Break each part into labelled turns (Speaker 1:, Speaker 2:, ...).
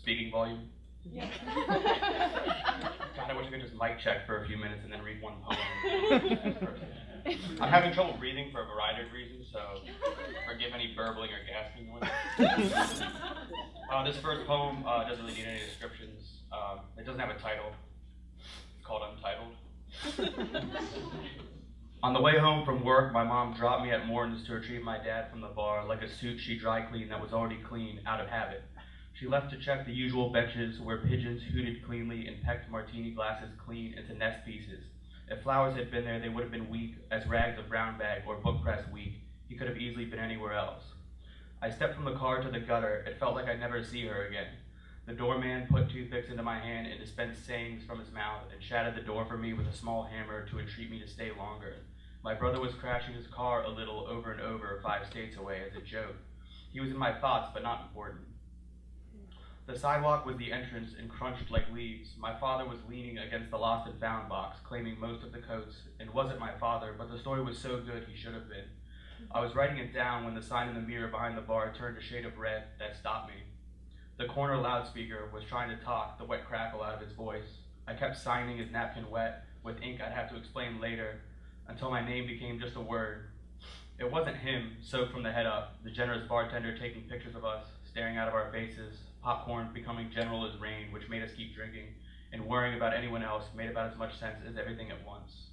Speaker 1: speaking volume?
Speaker 2: Yeah.
Speaker 1: God, I wish I could just mic check for a few minutes and then read one poem. I'm having trouble breathing for a variety of reasons, so forgive any burbling or gasping noise. This first poem doesn't really need any descriptions. It doesn't have a title. It's called Untitled. On the way home from work, my mom dropped me at Morton's to retrieve my dad from the bar like a suit she dry cleaned that was already clean out of habit. She left to check the usual benches where pigeons hooted cleanly and pecked martini glasses clean into nest pieces. If flowers had been there, they would have been weak as rags of brown bag or book press weak. He could have easily been anywhere else. I stepped from the car to the gutter. It felt like I'd never see her again. The doorman put toothpicks into my hand and dispensed sayings from his mouth and shattered the door for me with a small hammer to entreat me to stay longer. My brother was crashing his car a little over and over 5 states away as a joke. He was in my thoughts, but not important. The sidewalk was the entrance and crunched like leaves. My father was leaning against the lost and found box, claiming most of the coats, and wasn't my father, but the story was so good he should have been. I was writing it down when the sign in the mirror behind the bar turned a shade of red that stopped me. The corner loudspeaker was trying to talk the wet crackle out of his voice. I kept signing his napkin wet with ink I'd have to explain later until my name became just a word. It wasn't him, soaked from the head up, the generous bartender taking pictures of us, staring out of our faces, popcorn becoming general as rain, which made us keep drinking, and worrying about anyone else made about as much sense as everything at once.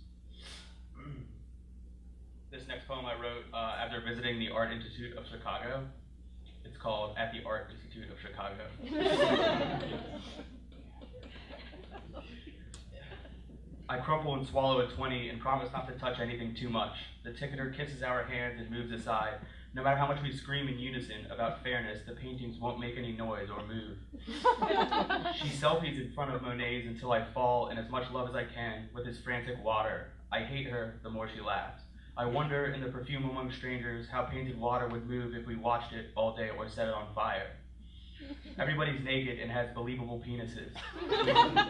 Speaker 1: This next poem I wrote after visiting the Art Institute of Chicago. It's called At the Art Institute of Chicago. I crumple and swallow a 20 and promise not to touch anything too much. The ticketer kisses our hands and moves aside. No matter how much we scream in unison about fairness, the paintings won't make any noise or move. She selfies in front of Monet's until I fall in as much love as I can with his frantic water. I hate her the more she laughs. I wonder in the perfume among strangers how painted water would move if we watched it all day or set it on fire. Everybody's naked and has believable penises.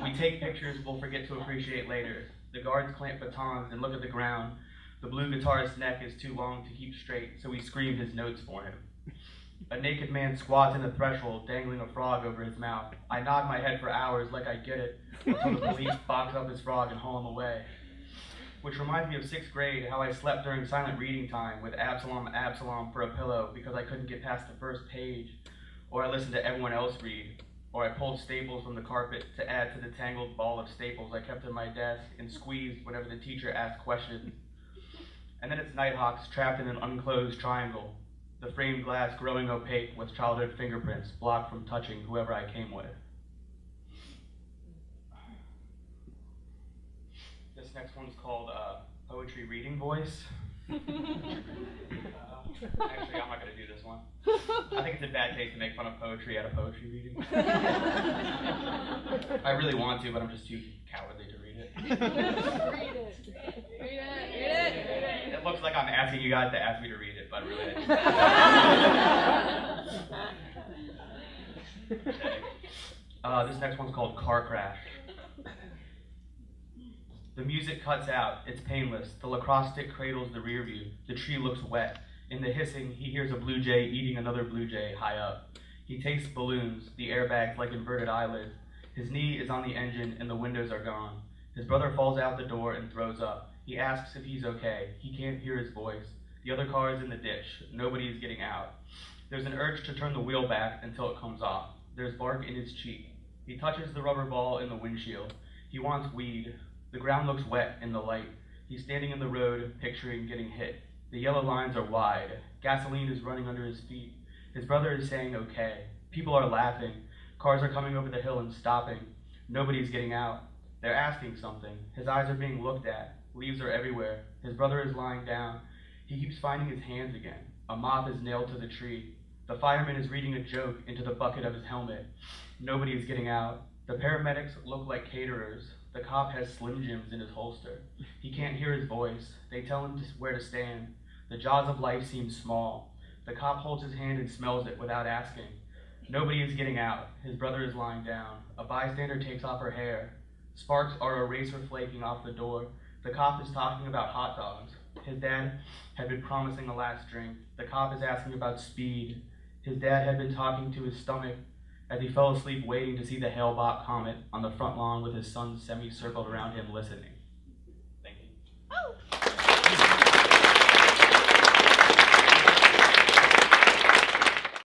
Speaker 1: We take pictures we'll forget to appreciate later. The guards clamp batons and look at the ground. The blue guitarist's neck is too long to keep straight, so we scream his notes for him. A naked man squats in the threshold, dangling a frog over his mouth. I nod my head for hours like I get it, until the police box up his frog and haul him away. Which reminds me of 6th grade, how I slept during silent reading time with Absalom, Absalom for a pillow because I couldn't get past the first page, or I listened to everyone else read, or I pulled staples from the carpet to add to the tangled ball of staples I kept in my desk and squeezed whenever the teacher asked questions. And then it's Nighthawks trapped in an unclosed triangle, the framed glass growing opaque with childhood fingerprints blocked from touching whoever I came with. This next one's called Poetry Reading Voice. Actually, I'm not going to do this one. I think it's in bad taste to make fun of poetry at a poetry reading. I really want to, but I'm just too cowardly to read it.
Speaker 2: Read it. Read it. Read it.
Speaker 1: It looks like I'm asking you guys to ask me to read it, but really this next one's called Car Crash. The music cuts out, it's painless. The lacrosse stick cradles the rear view. The tree looks wet. In the hissing, he hears a blue jay eating another blue jay high up. He tastes balloons, the airbags like inverted eyelids. His knee is on the engine and the windows are gone. His brother falls out the door and throws up. He asks if he's okay. He can't hear his voice. The other car is in the ditch. Nobody is getting out. There's an urge to turn the wheel back until it comes off. There's bark in his cheek. He touches the rubber ball in the windshield. He wants weed. The ground looks wet in the light. He's standing in the road, picturing getting hit. The yellow lines are wide. Gasoline is running under his feet. His brother is saying okay. People are laughing. Cars are coming over the hill and stopping. Nobody's getting out. They're asking something. His eyes are being looked at. Leaves are everywhere. His brother is lying down. He keeps finding his hands again. A moth is nailed to the tree. The fireman is reading a joke into the bucket of his helmet. Nobody is getting out. The paramedics look like caterers. The cop has Slim Jims in his holster. He can't hear his voice. They tell him where to stand. The jaws of life seem small. The cop holds his hand and smells it without asking. Nobody is getting out. His brother is lying down. A bystander takes off her hair. Sparks are eraser flaking off the door. The cop is talking about hot dogs. His dad had been promising the last drink. The cop is asking about speed. His dad had been talking to his stomach. as he fell asleep waiting to see the Hale-Bopp comet on the front lawn with his son semicircled around him listening.